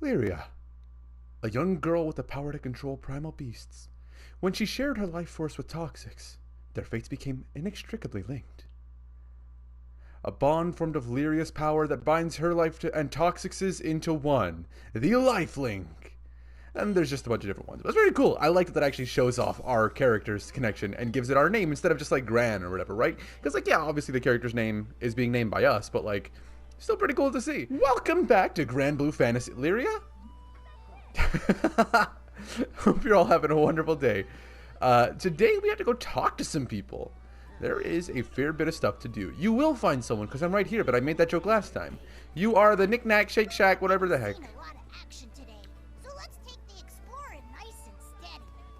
Lyria, a young girl with the power to control primal beasts. When she shared her life force with Toxix, their fates became inextricably linked. A bond formed of Lyria's power that binds her life and Toxix's into one, the Life Link. And there's just a bunch of different ones. But it's very cool. I like that actually shows off our character's connection and gives it our name instead of just like Gran or whatever, right? Because like, yeah, obviously the character's name is being named by us, but like, still pretty cool to see. Welcome back to Granblue Fantasy. Lyria? Hope you're all having a wonderful day. Today we have to go talk to some people. There is a fair bit of stuff to do. You will find someone, because I'm right here, but I made that joke last time. You are the Knick-Knack, Shake Shack, whatever the heck.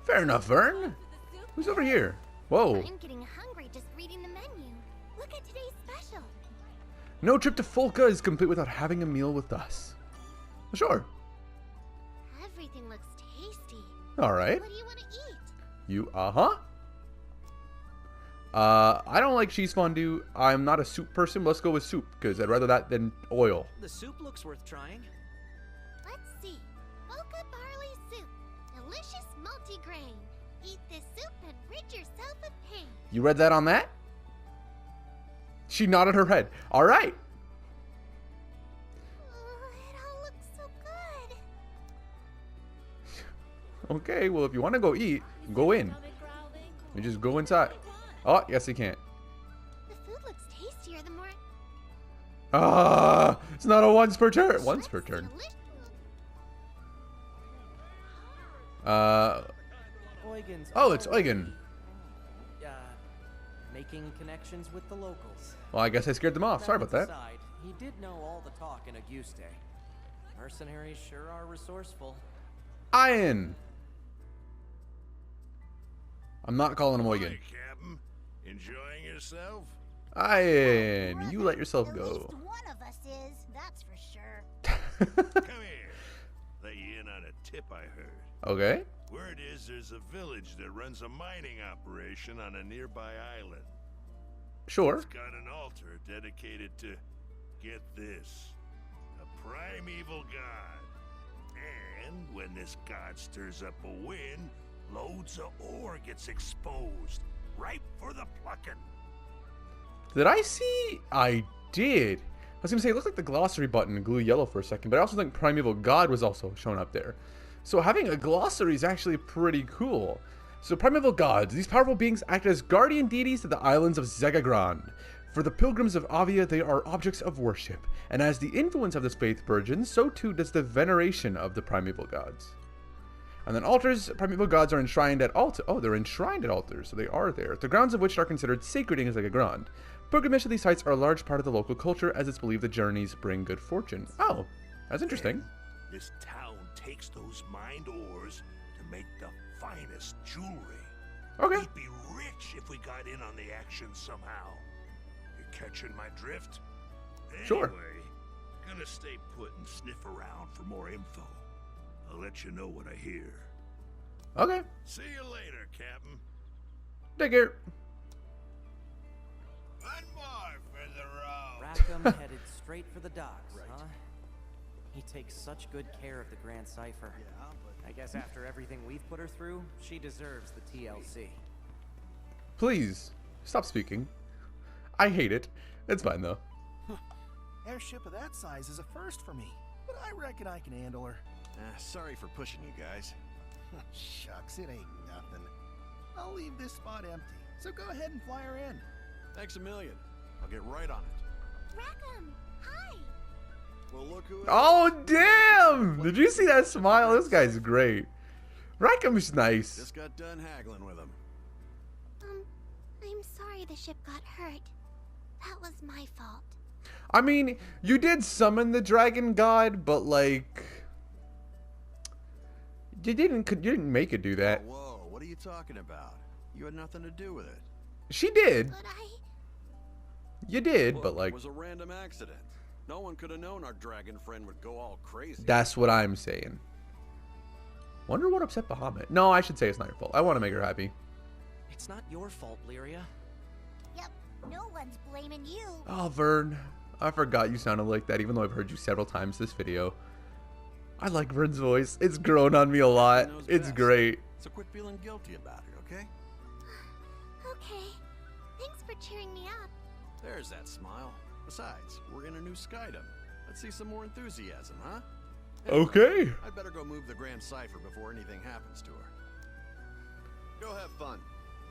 Fair enough, Vern. Who's over here? Whoa. I'm getting hungry just reading the menu. Look at today's special. No trip to Folka is complete without having a meal with us. Sure. Everything looks tasty. All right. What do you want to eat? You, I don't like cheese fondue. I'm not a soup person. Let's go with soup, because I'd rather that than oil. The soup looks worth trying. Let's see. Mocha barley soup. Delicious multigrain. Eat this soup and rid yourself of pain. You read that on that? She nodded her head. All right. It all looks so good. Okay, well, if you want to go eat, go in. You just go inside. Oh, yes, you can't. The food looks tastier the more... It's not a once per turn. Once per turn. Oh, it's Eugen. Making connections with the locals. Well, I guess I scared them off. Sorry about that. Aside, he did know all the talk in Auguste. Mercenaries sure are resourceful. Ian. I'm not calling him Eugen. Hey, Captain. Enjoying yourself? Ian, you let yourself At go. least one of us is, that's for sure. Come here. Let you in on a tip I heard. Okay. Word is there's a village that runs a mining operation on a nearby island. Sure. It's got an altar dedicated to, get this, a primeval god. And when this god stirs up a wind, loads of ore gets exposed, ripe for the plucking. Did I see? I did. I was going to say, it looked like the glossary button glue yellow for a second, but I also think Primeval God was also shown up there. So having a glossary is actually pretty cool. So Primeval Gods, these powerful beings act as guardian deities to the islands of Zegagrand. For the pilgrims of Avia, they are objects of worship, and as the influence of this faith burgeons, so too does the veneration of the Primeval Gods. And then altars, Primeval Gods are enshrined at altars. Oh, they're enshrined at altars, so they are there. The grounds of which are considered sacred in Zegagrand. Pilgrimage to these sites are a large part of the local culture, as it's believed the journeys bring good fortune. Oh, that's interesting. This town takes those mined ores to make the finest jewelry. Okay. We'd be rich if we got in on the action somehow. You catching my drift? Sure. Anyway, gonna stay put and sniff around for more info. I'll let you know what I hear. Okay. See you later, Captain. Take care. One more for the road. Rackham headed straight for the docks, huh? He takes such good care of the Grand Cipher. I guess after everything we've put her through, she deserves the TLC. Please, stop speaking. I hate it. It's fine, though. Airship of that size is a first for me, but I reckon I can handle her. Sorry for pushing you guys. Shucks, it ain't nothing. I'll leave this spot empty, so go ahead and fly her in. Thanks a million. I'll get right on it. Rackham, hi. Well, look who. Oh, damn! Did you see that smile? This guy's great. Rackham's nice. Just got done haggling with him. I'm sorry the ship got hurt. That was my fault. I mean, you did summon the dragon god, but like, you didn't make it do that. Whoa, what are you talking about? You had nothing to do with it. She did. But You did, Look, but like, it was a random accident. No one could have known our dragon friend would go all crazy. that's what I'm saying. Wonder what upset Bahamut. No, I should say it's not your fault. I want to make her happy. It's not your fault, Lyria. Yep, no one's blaming you. Oh, Vern. I forgot you sounded like that, even though I've heard you several times this video. I like Vern's voice. It's grown on me a lot. Knows It's best. great. So quit feeling guilty about it, okay? Okay. Thanks for cheering me up. There's that smile. Besides, we're in a new skydom. Let's see some more enthusiasm, huh? Anyway, Okay. I'd better go move the Grand Cipher before anything happens to her. Go have fun.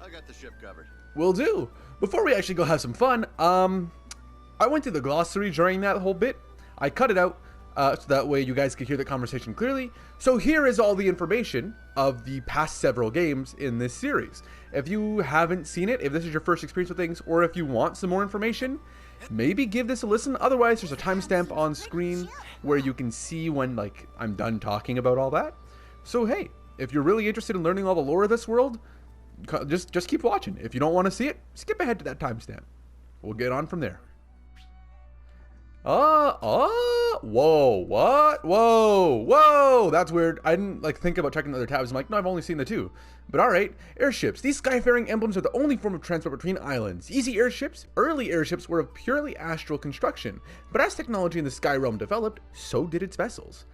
I got the ship covered. Will do. Before we actually go have some fun, I went through the glossary during that whole bit. I cut it out so that way you guys could hear the conversation clearly. So here is all the information of the past several games in this series. If you haven't seen it, if this is your first experience with things, or if you want some more information, maybe give this a listen. Otherwise, there's a timestamp on screen where you can see when like I'm done talking about all that. So hey, if you're really interested in learning all the lore of this world, just keep watching. If you don't want to see it, skip ahead to that timestamp. We'll get on from there. Whoa, what? Whoa, that's weird. I didn't like think about checking the other tabs. I'm like, no, I've only seen the two. But alright, airships. These skyfaring emblems are the only form of transport between islands. Easy airships, early airships were of purely astral construction, but as technology in the sky realm developed, so did its vessels.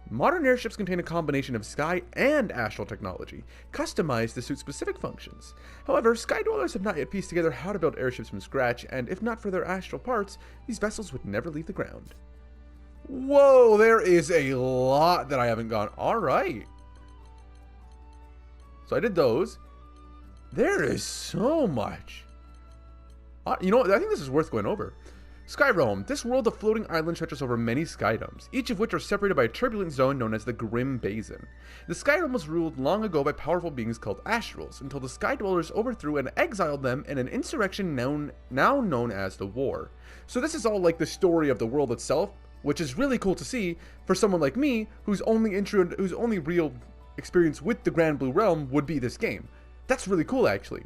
Modern airships contain a combination of sky and astral technology, customized to suit specific functions. However, sky dwellers have not yet pieced together how to build airships from scratch, and if not for their astral parts, these vessels would never leave the ground. Whoa, there is a lot that I haven't gone. Alright. So I did those. There is so much. You know what? I think this is worth going over. Sky Realm. This world of floating islands stretches over many skydomes, each of which are separated by a turbulent zone known as the Grim Basin. The Sky Realm was ruled long ago by powerful beings called Astrals, until the Sky Dwellers overthrew and exiled them in an insurrection now known as the War. So this is all like the story of the world itself, which is really cool to see for someone like me, whose only real experience with the Granblue realm would be this game. That's really cool, actually.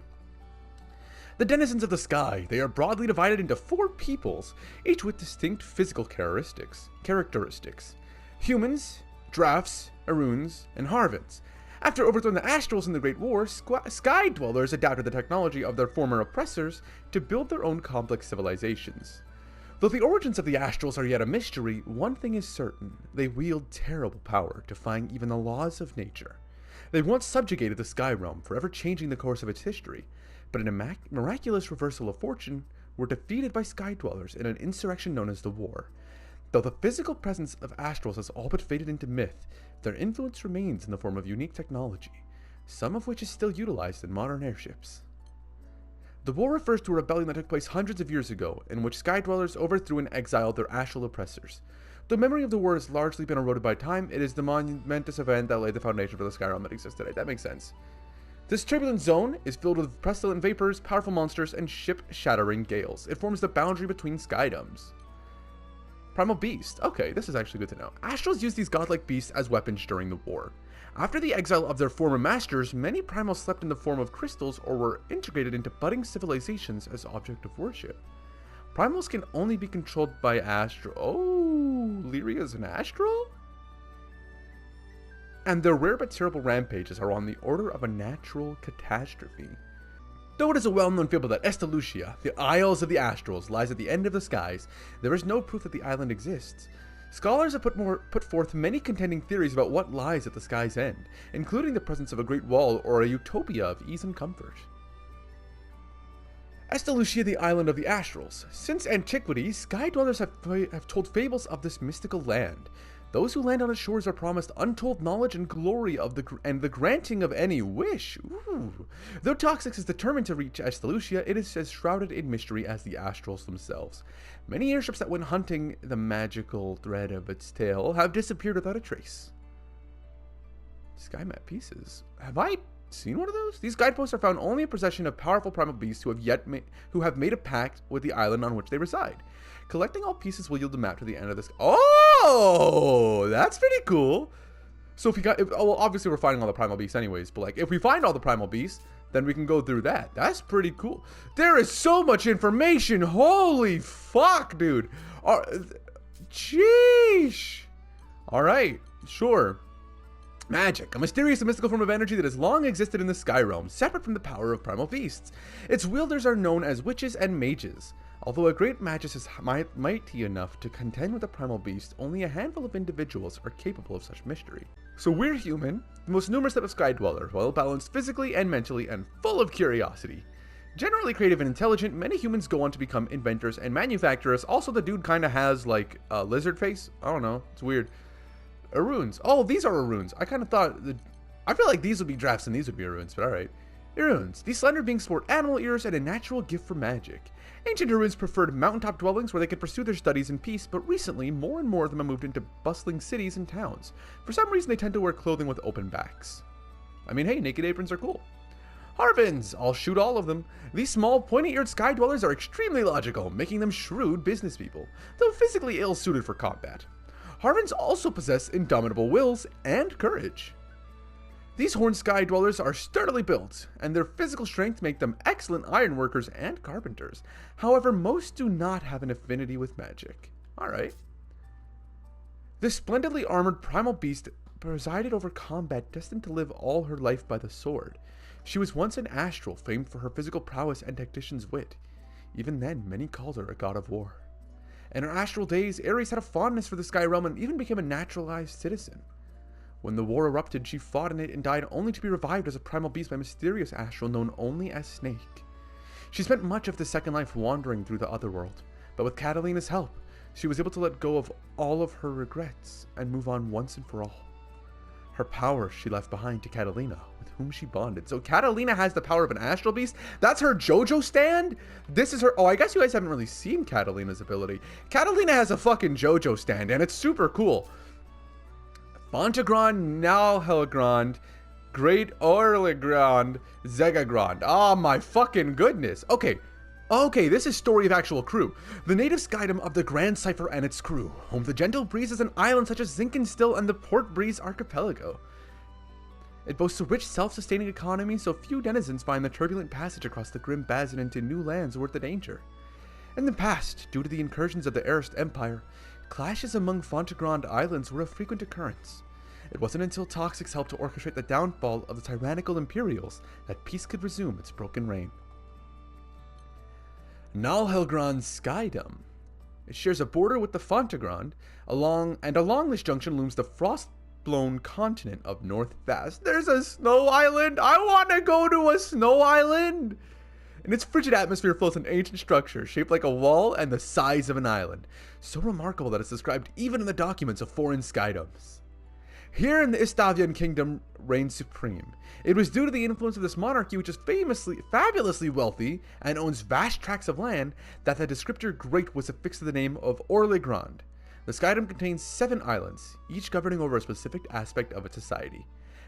The denizens of the sky. They are broadly divided into 4 peoples, each with distinct physical characteristics. Humans, Drafts, Aruns, and Harvins. After overthrowing the Astrals in the Great War, Sky Dwellers adapted the technology of their former oppressors to build their own complex civilizations. Though the origins of the Astrals are yet a mystery, one thing is certain: they wield terrible power, defying even the laws of nature. They once subjugated the Sky Realm, forever changing the course of its history, but in a miraculous reversal of fortune, were defeated by Sky Dwellers in an insurrection known as the War. Though the physical presence of Astrals has all but faded into myth, their influence remains in the form of unique technology, some of which is still utilized in modern airships. The War refers to a rebellion that took place hundreds of years ago, in which Sky Dwellers overthrew and exiled their astral oppressors. Though memory of the war has largely been eroded by time, it is the momentous event that laid the foundation for the Sky Realm that exists today. That makes sense. This turbulent zone is filled with pestilent vapors, powerful monsters, and ship-shattering gales. It forms the boundary between skydomes. Primal Beast. Okay, this is actually good to know. Astrals used these godlike beasts as weapons during the war. After the exile of their former masters, many primals slept in the form of crystals or were integrated into budding civilizations as object of worship. Primals can only be controlled by Astral. Oh, Lyria's an Astral? And their rare but terrible rampages are on the order of a natural catastrophe. Though it is a well-known fable that Estalucia, the Isles of the Astrals, lies at the end of the skies, there is no proof that the island exists. Scholars have put forth many contending theories about what lies at the sky's end, including the presence of a great wall or a utopia of ease and comfort. Estalucia, the island of the Astrals. Since antiquity, sky dwellers have told fables of this mystical land. Those who land on its shores are promised untold knowledge and glory and the granting of any wish. Ooh. Though Toxix is determined to reach Estalucia, it is as shrouded in mystery as the Astrals themselves. Many airships that went hunting the magical thread of its tail have disappeared without a trace. Sky map pieces. Have I seen one of those? These guideposts are found only in possession of powerful primal beasts who have made a pact with the island on which they reside. Collecting all pieces will yield a map to the end of this. Oh, that's pretty cool. So well, obviously we're finding all the primal beasts anyways, but like if we find all the primal beasts, then we can go through that. That's pretty cool. There is so much information. Holy fuck, dude. Sheesh. All right, sure. Magic, a mysterious and mystical form of energy that has long existed in the Sky Realm, separate from the power of primal beasts. Its wielders are known as witches and mages. Although a great magus is mighty enough to contend with a primal beast, only a handful of individuals are capable of such mystery. So we're human, the most numerous type of sky dweller, well balanced physically and mentally, and full of curiosity. Generally creative and intelligent, many humans go on to become inventors and manufacturers. Also, the dude kind of has, like, a lizard face. I don't know. It's weird. Arunes. Oh, these are Arunes. I kind of thought... I feel like these would be drafts and these would be Arunes, but alright. Arunes. These slender beings sport animal ears and a natural gift for magic. Ancient Arunes preferred mountaintop dwellings where they could pursue their studies in peace, but recently, more and more of them have moved into bustling cities and towns. For some reason, they tend to wear clothing with open backs. I mean, hey, naked aprons are cool. Harvins! I'll shoot all of them. These small, pointy-eared sky dwellers are extremely logical, making them shrewd business people, though physically ill-suited for combat. Harvins also possess indomitable wills and courage. These horned sky dwellers are sturdily built, and their physical strength make them excellent ironworkers and carpenters. However, most do not have an affinity with magic. Alright. This splendidly armored primal beast presided over combat, destined to live all her life by the sword. She was once an astral, famed for her physical prowess and tactician's wit. Even then, many called her a god of war. In her astral days, Ares had a fondness for the sky realm and even became a naturalized citizen. When the war erupted, she fought in it and died only to be revived as a primal beast by a mysterious astral known only as Snake. She spent much of the second life wandering through the otherworld, but with Catalina's help, she was able to let go of all of her regrets and move on once and for all. Her power she left behind to Catalina, with whom she bonded. So Catalina has the power of an astral beast? That's her JoJo stand? This is her... Oh, I guess you guys haven't really seen Catalina's ability. Catalina has a fucking JoJo stand, and it's super cool. Fontagrand, Nalhelgrand, Great Orlegrand, Zegagrand. Oh my fucking goodness. Okay, this is Story of Actual Crew. The native skydom of the Grand Cipher and its crew, home to gentle breezes and islands such as Zinkenstill and the Port Breeze Archipelago. It boasts a rich, self-sustaining economy, so few denizens find the turbulent passage across the grim basin into new lands worth the danger. In the past, due to the incursions of the Arist Empire, clashes among Fontagrand Islands were a frequent occurrence. It wasn't until Toxix helped to orchestrate the downfall of the tyrannical Imperials that peace could resume its broken reign. Nalhelgrand Skydom. It shares a border with the Fontagrand, along this junction looms the frost-blown continent of North Vast. There's a snow island! I want to go to a snow island! In its frigid atmosphere floats an ancient structure, shaped like a wall and the size of an island. So remarkable that it's described even in the documents of foreign skydoms. Here in the Istavian kingdom reigns supreme. It was due to the influence of this monarchy, which is fabulously wealthy, and owns vast tracts of land, that the descriptor Great was affixed to the name of Orlegrand. The skydom contains 7 islands, each governing over a specific aspect of its society.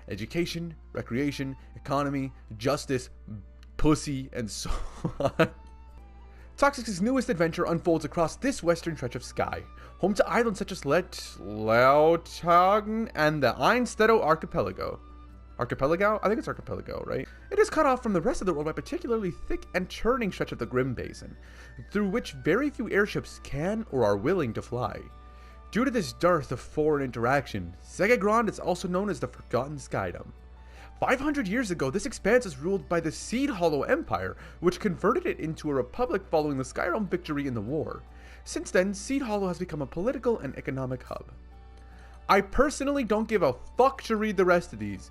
Education, recreation, economy, justice, pussy, and so on. Toxix's newest adventure unfolds across this western stretch of sky, home to islands such as Lautagn and the Einstedo Archipelago. Archipelago? I think it's Archipelago, right? It is cut off from the rest of the world by a particularly thick and churning stretch of the Grim Basin, through which very few airships can or are willing to fly. Due to this dearth of foreign interaction, Zegagrand is also known as the Forgotten Skydom. 500 years ago, this expanse was ruled by the Seed Hollow Empire, which converted it into a republic following the Skyrealm victory in the war. Since then, Seed Hollow has become a political and economic hub. I personally don't give a fuck to read the rest of these.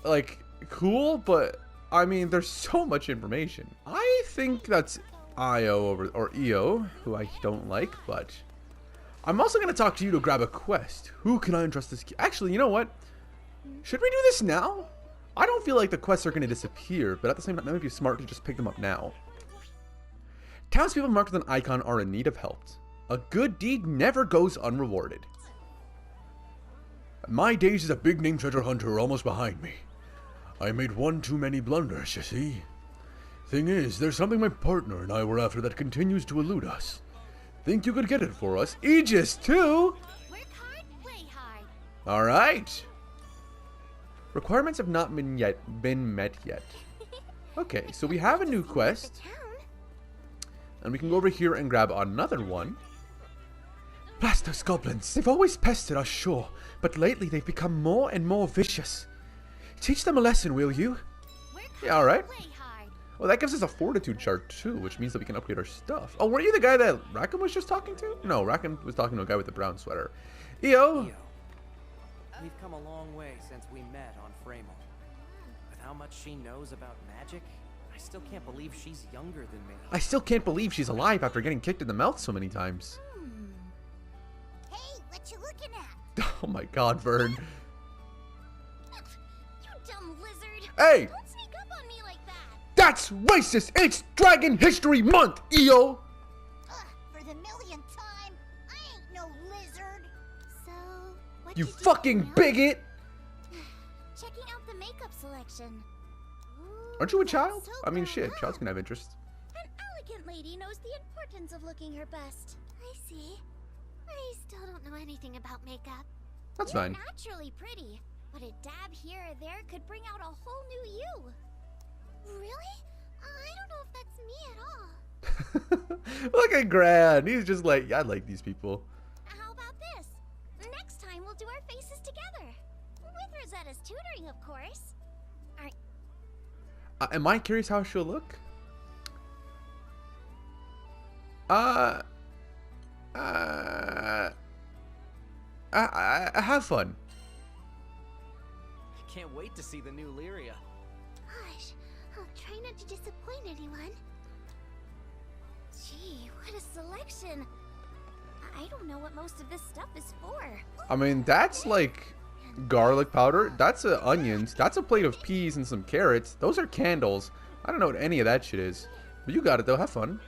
Like, cool, but I mean, there's so much information. I think that's or EO, who I don't like, but I'm also going to talk to you to grab a quest. Who can I entrust this? Actually, you know what? Should we do this now? I don't feel like the quests are going to disappear, but at the same time, it might be smart to just pick them up now. Townspeople marked with an icon are in need of help. A good deed never goes unrewarded. My days as a big-name treasure hunter are almost behind me. I made one too many blunders, you see. Thing is, there's something my partner and I were after that continues to elude us. Think you could get it for us? Aegis, too? Work hard, play hard. Alright. Requirements have not been met yet. Okay, so we have a new quest. And we can go over here and grab another one. Blast those goblins. They've always pestered us, sure. But lately they've become more and more vicious. Teach them a lesson, will you? Yeah, alright. Well, that gives us a fortitude chart too, which means that we can upgrade our stuff. Oh, weren't you the guy that Rackham was just talking to? No, Rackham was talking to a guy with the brown sweater. EO. We've come a long way since we met on Framo. With how much she knows about magic, I still can't believe she's younger than me. I still can't believe she's alive after getting kicked in the mouth so many times. Hey, what you looking at? Oh my god, Vern. You dumb lizard. Hey! Don't sneak up on me like that. That's racist! It's Dragon History Month, EO! For the millionth time, I ain't no lizard. So, what You did fucking do now? bigot! Checking out the makeup selection. Ooh, Aren't you a that's child? so I mean, grown shit, up. childs can have interest. An elegant lady knows the importance of looking her best. I see. I still don't know anything about makeup. That's You're fine. naturally pretty, but a dab here or there could bring out a whole new you. Really? I don't know if that's me at all. Look at Gran. He's just like, yeah, I like these people. How about this? Next time we'll do our faces together. With Rosetta's tutoring, of course. Am I curious how she'll look? Have fun. I can't wait to see the new Lyria. Gosh, I'll try not to disappoint anyone. Gee, what a selection. I don't know what most of this stuff is for. I mean, that's like garlic powder. That's onions. That's a plate of peas and some carrots. Those are candles. I don't know what any of that shit is. But you got it though. Have fun.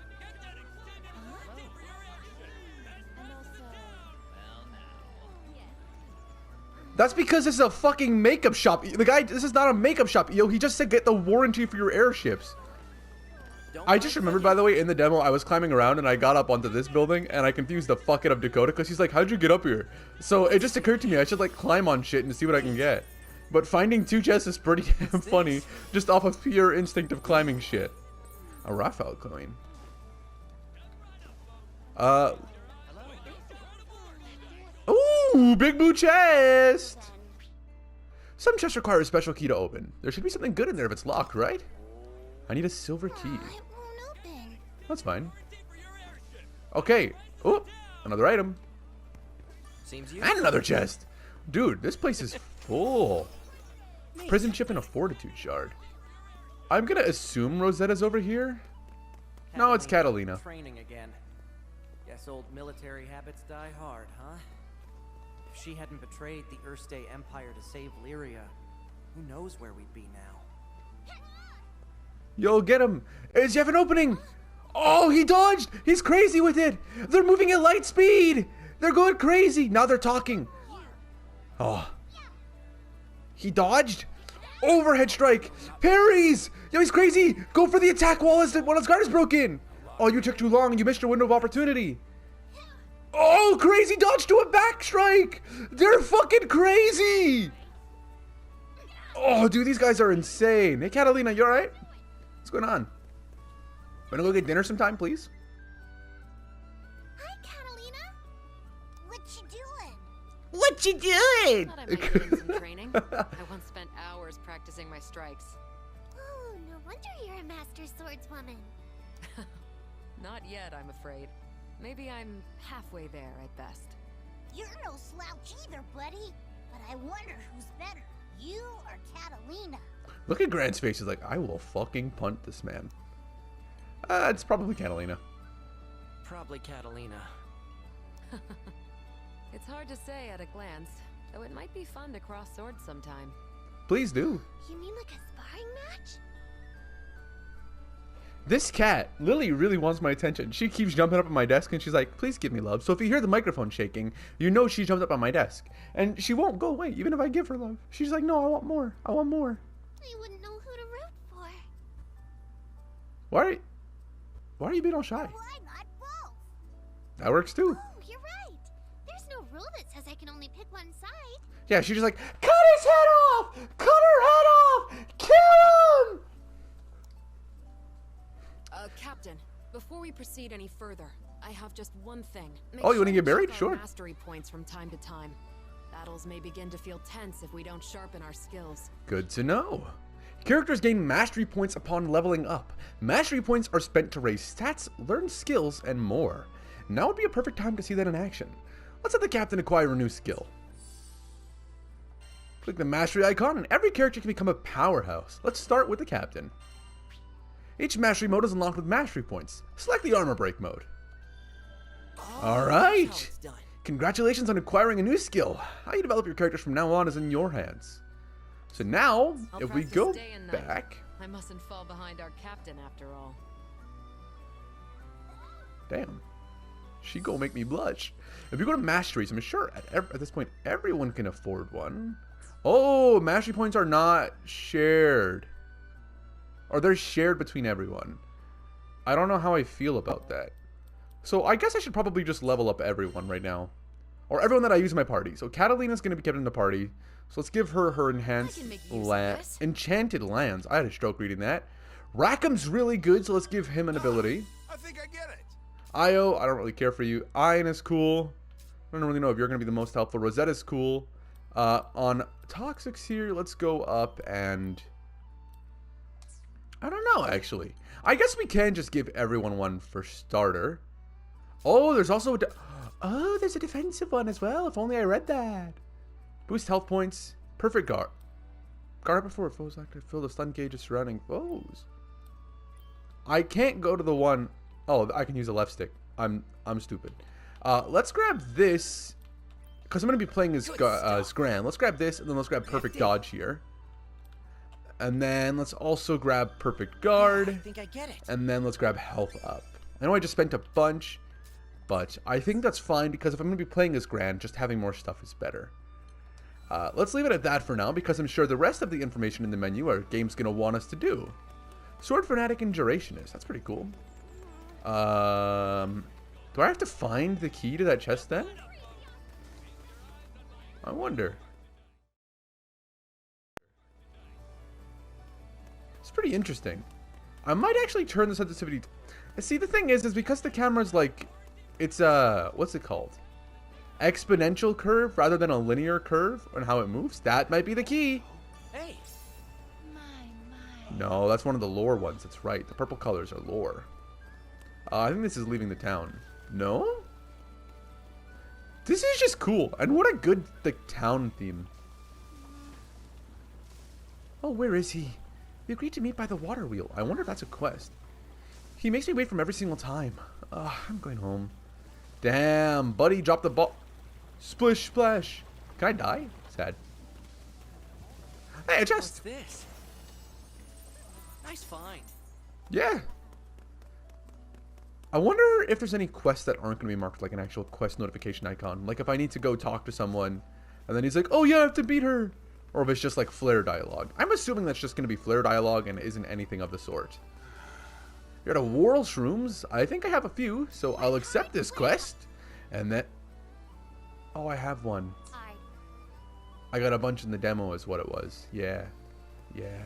That's because this is a fucking makeup shop. The guy, this is not a makeup shop. Yo, he just said get the warranty for your airships. I just remembered, by the way, in the demo, I was climbing around and I got up onto this building and I confused the fuck out of Dakota because he's like, how'd you get up here? So it just occurred to me I should like climb on shit and see what I can get. But finding two chests is pretty damn funny just off of pure instinct of climbing shit. A Raphael coin. Ooh, big blue chest! Some chests require a special key to open. There should be something good in there if it's locked, right? I need a silver key. It won't open. That's fine. Okay. Oh, another item. Seems you. And another chest. Dude, this place is full. Prison chip and a fortitude shard. I'm gonna assume Rosetta's over here. No, it's Catalina. Training again. Guess old military habits die hard, huh? If she hadn't betrayed the Erste Empire to save Lyria, who knows where we'd be now? Yo, get him. Does he have an opening? Oh, he dodged. He's crazy with it. They're moving at light speed. They're going crazy. Now they're talking. Oh. He dodged. Overhead strike. Parries. Yo, he's crazy. Go for the attack wall as one of his guard is broken. Oh, you took too long. You missed your window of opportunity. Oh, crazy dodge to a back strike. They're fucking crazy. Oh, dude, these guys are insane. Hey, Catalina, you alright? What's going on? Wanna go get dinner sometime, please? Hi, Catalina. What you doing? What you doing? Thought I might get in some training. I once spent hours practicing my strikes. Oh, no wonder you're a master swordswoman. Not yet, I'm afraid. Maybe I'm halfway there at best. You're no slouch either, buddy. But I wonder who's better, you or Catalina? Look at Grant's face. He's like, I will fucking punt this man. It's probably Catalina. Probably Catalina. It's hard to say at a glance, though it might be fun to cross swords sometime. Please do. You mean like a sparring match? This cat, Lily, really wants my attention. She keeps jumping up on my desk and she's like, please give me love. So if you hear the microphone shaking, you know she jumped up on my desk. And she won't go away, even if I give her love. She's like, no, I want more. I want more. I wouldn't know who to root for. Why are you being all shy? Why not both? That works too. Oh, you're right. There's no rule that says I can only pick one side. Yeah, she's just like, cut his head off! Cut her head off! Kill him! Captain, before we proceed any further, I have just one thing. Make Oh, you wanna sure get check married? our Sure. Mastery points from time to time. Battles may begin to feel tense if we don't sharpen our skills. Good to know. Characters gain mastery points upon leveling up. Mastery points are spent to raise stats, learn skills, and more. Now would be a perfect time to see that in action. Let's have the captain acquire a new skill. Click the mastery icon and every character can become a powerhouse. Let's start with the captain. Each mastery mode is unlocked with mastery points. Select the armor break mode. Alright! Congratulations on acquiring a new skill. How you develop your characters from now on is in your hands. So now, if we go back... I mustn't fall behind our captain after all. Damn. She gonna make me blush. If you go to masteries, I'm sure at this point everyone can afford one. Oh, mastery points are not shared. Or they're shared between everyone. I don't know how I feel about that. So I guess I should probably just level up everyone right now. Or everyone that I use in my party. So Catalina's going to be kept in the party. So let's give her her enhanced enchanted lands. I had a stroke reading that. Rackham's really good, so let's give him an ability. I think I get it. Io, I don't really care for you. Ian is cool. I don't really know if you're going to be the most helpful. Rosetta's cool. On Toxix here, let's go up and... I don't know, actually. I guess we can just give everyone one for starter. Oh, there's also a... Oh, there's a defensive one as well. If only I read that. Boost health points. Perfect guard. Guard up before foes active. Fill the stun gauges surrounding foes. I can't go to the one... Oh, I can use a left stick. I'm stupid. Let's grab this. Because I'm going to be playing as Gran. Let's grab this, and then let's grab Perfect Dodge here. And then let's also grab Perfect Guard. I think I get it. And then let's grab Health Up. I know I just spent a bunch, but I think that's fine because if I'm going to be playing as Gran, just having more stuff is better. Let's leave it at that for now because I'm sure the rest of the information in the menu are games going to want us to do. Sword Fanatic and Durationist. That's pretty cool. Do I have to find the key to that chest then? I wonder. It's pretty interesting. I might actually turn the sensitivity. See, the thing is because the camera's like, it's what's it called? Exponential curve rather than a linear curve on how it moves. That might be the key. Hey. No, that's one of the lore ones. That's right. The purple colors are lore. I think this is leaving the town. No? This is just cool. And what a good town theme. Oh, where is he? We agreed to meet by the water wheel. I wonder if that's a quest. He makes me wait from every single time. I'm going home. Damn, buddy, drop the ball. Splish, splash. Can I die? Sad. Hey, a chest. What's this? Nice find. Yeah. I wonder if there's any quests that aren't going to be marked like an actual quest notification icon. Like if I need to go talk to someone and then he's like, oh yeah, I have to beat her. Or if it's just like flare dialogue. I'm assuming that's just going to be flare dialogue and isn't anything of the sort. You're at a Whirl Shrooms. I think I have a few, so I'll accept this quest. And then... Oh, I have one. I got a bunch in the demo is what it was. Yeah. Yeah.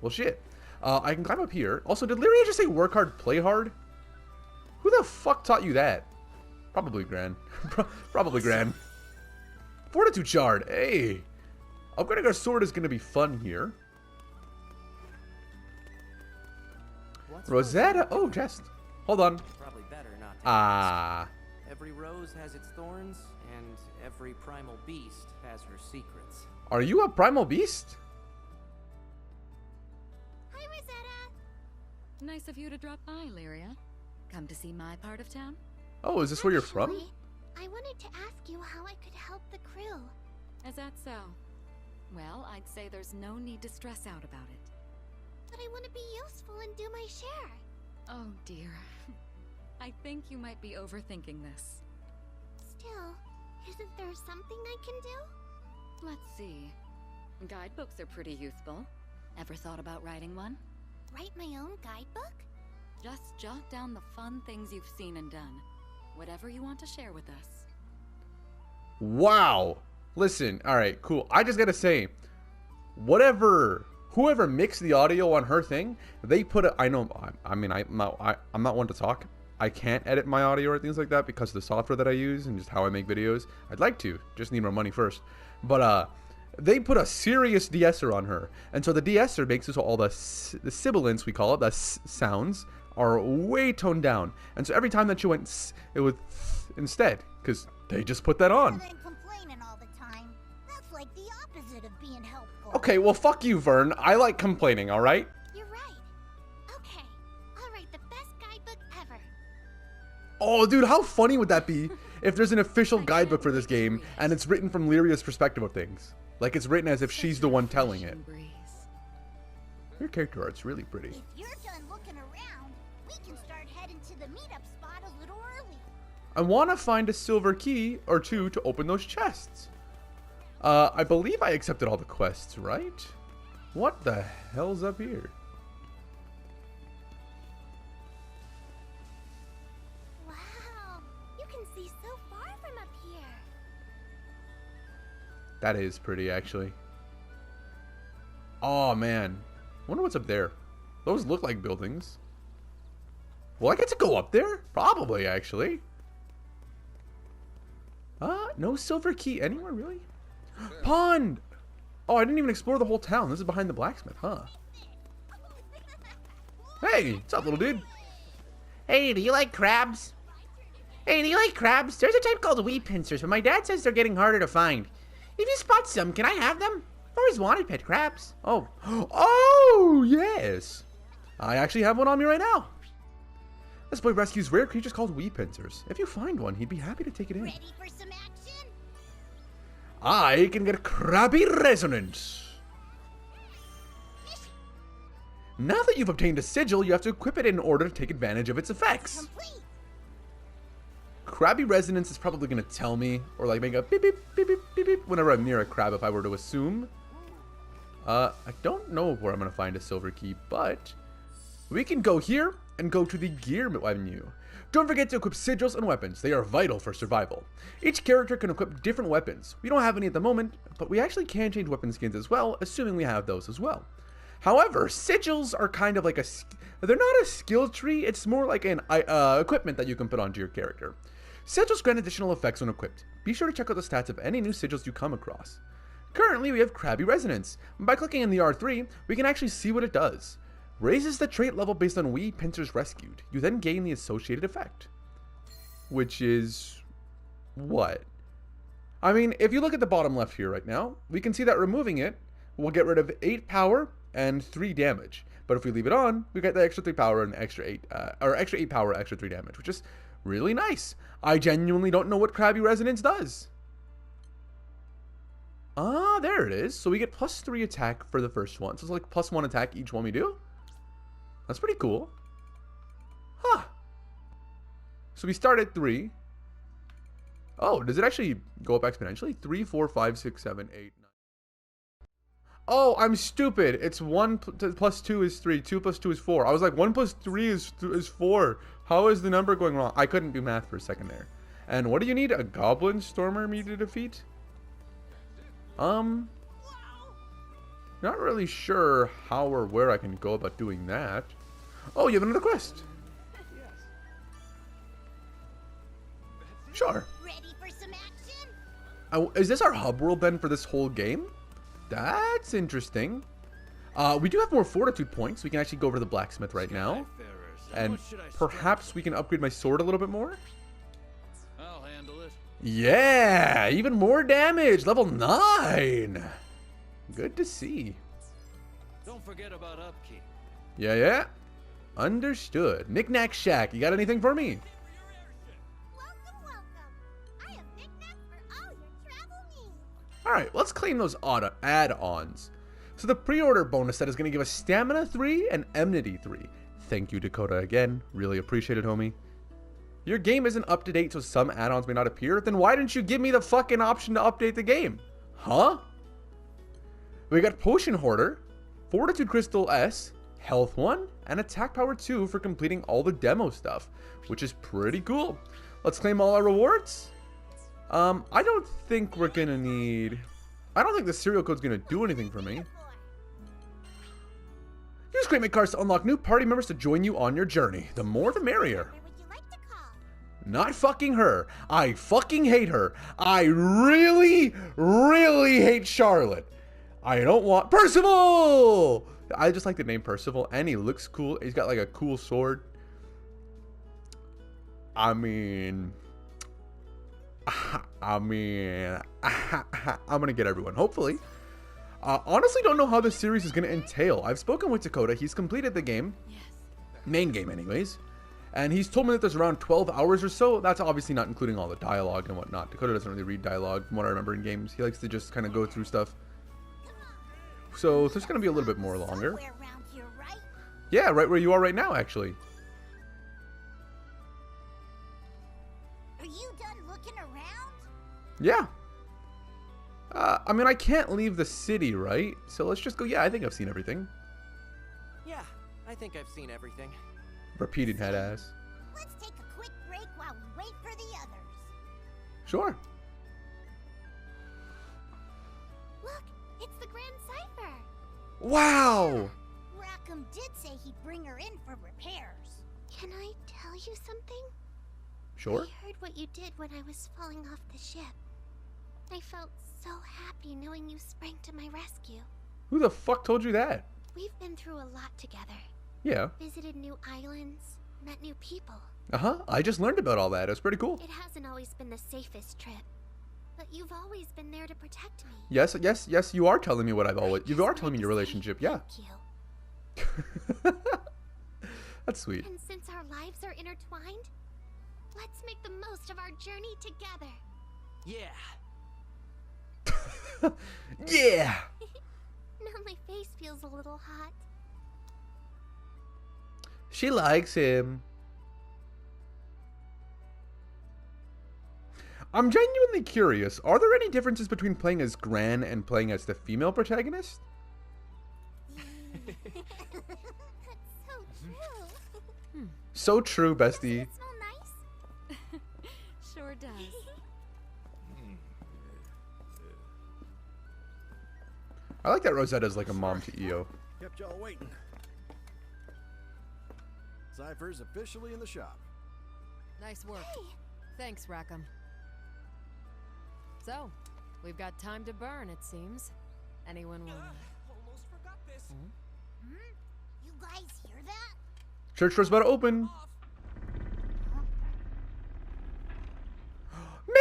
Well, shit. I can climb up here. Also, did Lyria just say work hard, play hard? Who the fuck taught you that? Probably Gran. Probably Gran. Fortitude Shard. Hey. Upgrading our sword is going to be fun here. Rosetta. Oh, chest. Hold on. Probably better not to ask. Every rose has its thorns, and every primal beast has her secrets. Are you a primal beast? Hi, Rosetta. Nice of you to drop by, Lyria. Come to see my part of town? Oh, is this where you're from? Actually, I wanted to ask you how I could help the crew. Is that so? Well, I'd say there's no need to stress out about it. But I want to be useful and do my share. Oh dear. I think you might be overthinking this. Still, isn't there something I can do? Let's see. Guidebooks are pretty useful. Ever thought about writing one? Write my own guidebook? Just jot down the fun things you've seen and done. Whatever you want to share with us. Wow. Listen, alright, cool. I just gotta say, whoever mixed the audio on her thing, they put it. I know, I mean, I'm not one to talk. I can't edit my audio or things like that because of the software that I use and just how I make videos. I'd like to, just need more money first. But They put a serious de-esser on her. And so the de-esser makes it so all the sibilants, we call it, the sounds, are way toned down. And so every time that you went it would instead, because they just put that on. Rather than complaining all the time, that's like the opposite of being helpful. Okay, well, fuck you, Vern. I like complaining, alright? You're right. Okay, I'll write the best guidebook ever. Oh, dude, how funny would that be if there's an official guidebook for this game and it's written from Lyria's perspective of things? Like it's written as if she's the one telling it. Your character art's really pretty. If you're done looking around, we can start heading to the meetup spot a little early. I want to find a silver key or two to open those chests. I believe I accepted all the quests, right? What the hell's up here? Wow, you can see so far from up here. That is pretty, actually. Oh, man. Wonder what's up there. Those look like buildings. Will I get to go up there? Probably, actually. No silver key anywhere, really? Pond! Oh, I didn't even explore the whole town. This is behind the blacksmith, huh? Hey, what's up, little dude? Hey, do you like crabs? Hey, do you like crabs? There's a type called weed pincers, but my dad says they're getting harder to find. If you spot some, can I have them? I've always wanted pet crabs. Oh. Oh, yes. I actually have one on me right now. This boy rescues rare creatures called weed pincers. If you find one, he'd be happy to take it in. Ready for some action? I can get crabby resonance. Now that you've obtained a sigil, you have to equip it in order to take advantage of its effects. Complete. Crabby resonance is probably going to tell me, or like make a beep beep beep beep beep beep whenever I'm near a crab, if I were to assume. I don't know where I'm going to find a silver key, but we can go here and go to the gear menu. Don't forget to equip sigils and weapons. They are vital for survival. Each character can equip different weapons. We don't have any at the moment, but we actually can change weapon skins as well, assuming we have those as well. However, sigils are kind of like they're not a skill tree, it's more like an equipment that you can put onto your character. Sigils grant additional effects when equipped. Be sure to check out the stats of any new sigils you come across. Currently, we have Crabby Resonance. By clicking in the R3, we can actually see what it does. Raises the trait level based on weed pincers rescued. You then gain the associated effect. Which is... what? I mean, if you look at the bottom left here right now, we can see that removing it will get rid of 8 power and 3 damage. But if we leave it on, we get the extra 3 power and extra 8 power, extra 3 damage, which is really nice. I genuinely don't know what Crabby Resonance does. Ah, there it is. So we get +3 attack for the first one. So it's like +1 attack each one we do. That's pretty cool. Huh. So we start at 3. Oh, does it actually go up exponentially? 3, 4, 5, 6, 7, 8, 9. Oh, I'm stupid. It's 1 plus 2 is 3. 2 plus 2 is 4. I was like, 1 plus 3 is 4. How is the number going wrong? I couldn't do math for a second there. And what do you need? A goblin stormer me to defeat? Not really sure how or where I can go about doing that. Oh, you have another quest. Sure. Ready for some action? Is this our hub world then for this whole game? That's interesting. We do have more fortitude points. We can actually go over to the blacksmith right now. And perhaps we can upgrade my sword a little bit more. I'll handle it. Yeah, even more damage. Level 9. Good to see. Don't forget about upkeep. Yeah. Understood. Knick-knack shack. You got anything for me? Welcome. I have knickknacks for all your travel needs. Alright, let's claim those add-ons. So the pre-order bonus set is going to give us Stamina 3 and Enmity 3. Thank you, Dakota, again. Really appreciate it, homie. Your game isn't up to date, so some add-ons may not appear. Then why didn't you give me the fucking option to update the game? Huh? We got Potion Hoarder, Fortitude Crystal S, Health 1, and Attack Power 2 for completing all the demo stuff, which is pretty cool. Let's claim all our rewards. I don't think we're gonna need... I don't think the serial code's gonna do anything for me. Use Great Make cards to unlock new party members to join you on your journey. The more, the merrier. What would you like to call? Not fucking her. I fucking hate her. I really, really hate Charlotte. I don't want Percival! I just like the name Percival, and he looks cool. He's got like a cool sword. I mean, I'm gonna get everyone, hopefully. Honestly, don't know how this series is gonna entail. I've spoken with Dakota. He's completed the game, main game anyways, and he's told me that there's around 12 hours or so. That's obviously not including all the dialogue and whatnot. Dakota doesn't really read dialogue from what I remember in games. He likes to just kind of go through stuff. So there's gonna be a little bit more longer. Somewhere around here, right? Yeah, right where you are right now, actually. Are you done looking around? Yeah. I mean, I can't leave the city, right? So let's just go. Yeah, I think I've seen everything. Yeah, I think I've seen everything. Repeating head ass. Let's take a quick break while we wait for the others. Sure. Look, it's the Grand Cipher. Wow. Rackham did say he'd bring her in for repairs. Can I tell you something? Sure. I heard what you did when I was falling off the ship. I felt so happy knowing you sprang to my rescue. Who the fuck told you that? We've been through a lot together. Yeah. Visited new islands, met new people. Uh-huh. I just learned about all that. It was pretty cool. It hasn't always been the safest trip, but you've always been there to protect me. Yes, yes, yes, you are telling me what I've always... You are telling me your relationship, yeah. Thank you. That's sweet. And since our lives are intertwined, let's make the most of our journey together. Yeah. Yeah! Now my face feels a little hot. She likes him. I'm genuinely curious. Are there any differences between playing as Gran and playing as the female protagonist? That's so true. So true, bestie. Doesn't it smell nice? Sure does. I like that Rosetta's like a mom to EO. Kept y'all waiting. Cypher's officially in the shop. Nice work. Hey, Thanks, Rackham. So, we've got time to burn, it seems. Anyone want... Almost forgot this. you guys hear that? Church door's about to open.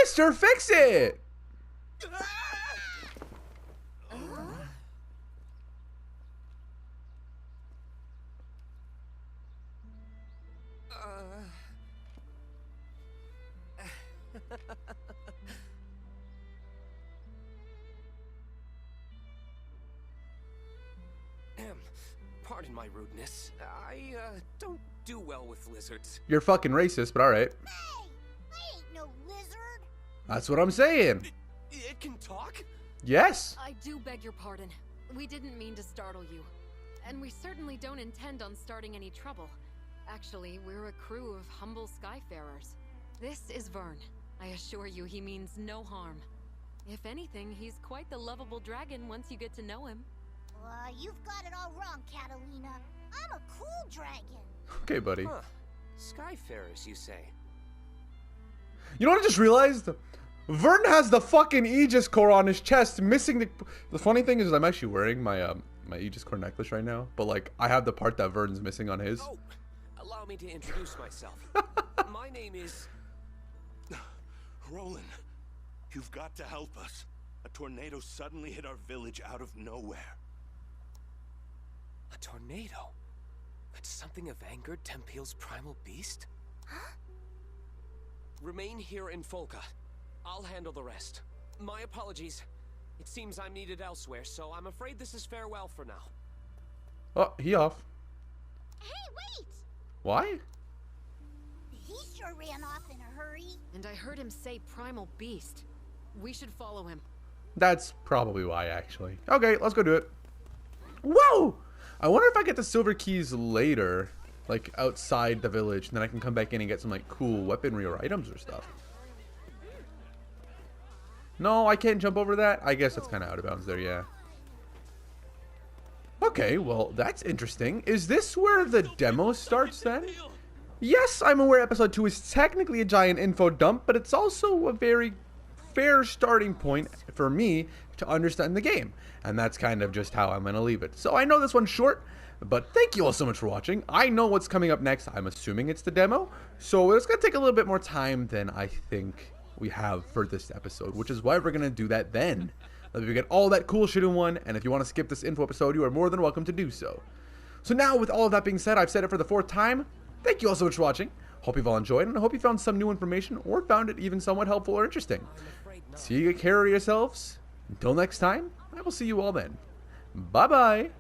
Mr. Fix-It! Pardon my rudeness. I don't do well with lizards. You're fucking racist, but alright. Hey, I ain't no lizard. That's what I'm saying. It can talk? Yes. I do beg your pardon. We didn't mean to startle you. And we certainly don't intend on starting any trouble. Actually, we're a crew of humble skyfarers. This is Vern. I assure you he means no harm. If anything, he's quite the lovable dragon once you get to know him. You've got it all wrong, Catalina. I'm a cool dragon. Okay, buddy. Huh. Skyfarers, you say? You know what I just realized? Vern has the fucking Aegis core on his chest, missing the... The funny thing is I'm actually wearing my my Aegis core necklace right now, but like I have the part that Vern's missing on his. Oh, allow me to introduce myself. My name is... Roland, you've got to help us. A tornado suddenly hit our village out of nowhere. A tornado? Could something have angered Tempeal's primal beast? Huh? Remain here in Folka. I'll handle the rest. My apologies. It seems I'm needed elsewhere, so I'm afraid this is farewell for now. Oh, he off. Hey, wait! Why? He sure ran off in a hurry. And I heard him say primal beast. We should follow him. That's probably why, actually. Okay, let's go do it. Whoa! I wonder if I get the silver keys later, like outside the village, and then I can come back in and get some like cool weaponry or items or stuff. No, I can't jump over that. I guess that's kind of out of bounds there, yeah. Okay, well, that's interesting. Is this where the demo starts then? Yes, I'm aware episode 2 is technically a giant info dump, but it's also a very fair starting point for me to understand the game. And that's kind of just how I'm going to leave it. So I know this one's short, but thank you all so much for watching. I know what's coming up next. I'm assuming it's the demo. So it's going to take a little bit more time than I think we have for this episode, which is why we're going to do that then. Let me get all that cool shit in one, and if you want to skip this info episode, you are more than welcome to do so. So now, with all of that being said, I've said it for the 4th time. Thank you all so much for watching. Hope you've all enjoyed, and I hope you found some new information or found it even somewhat helpful or interesting. Take care of yourselves. Until next time, I will see you all then. Bye-bye.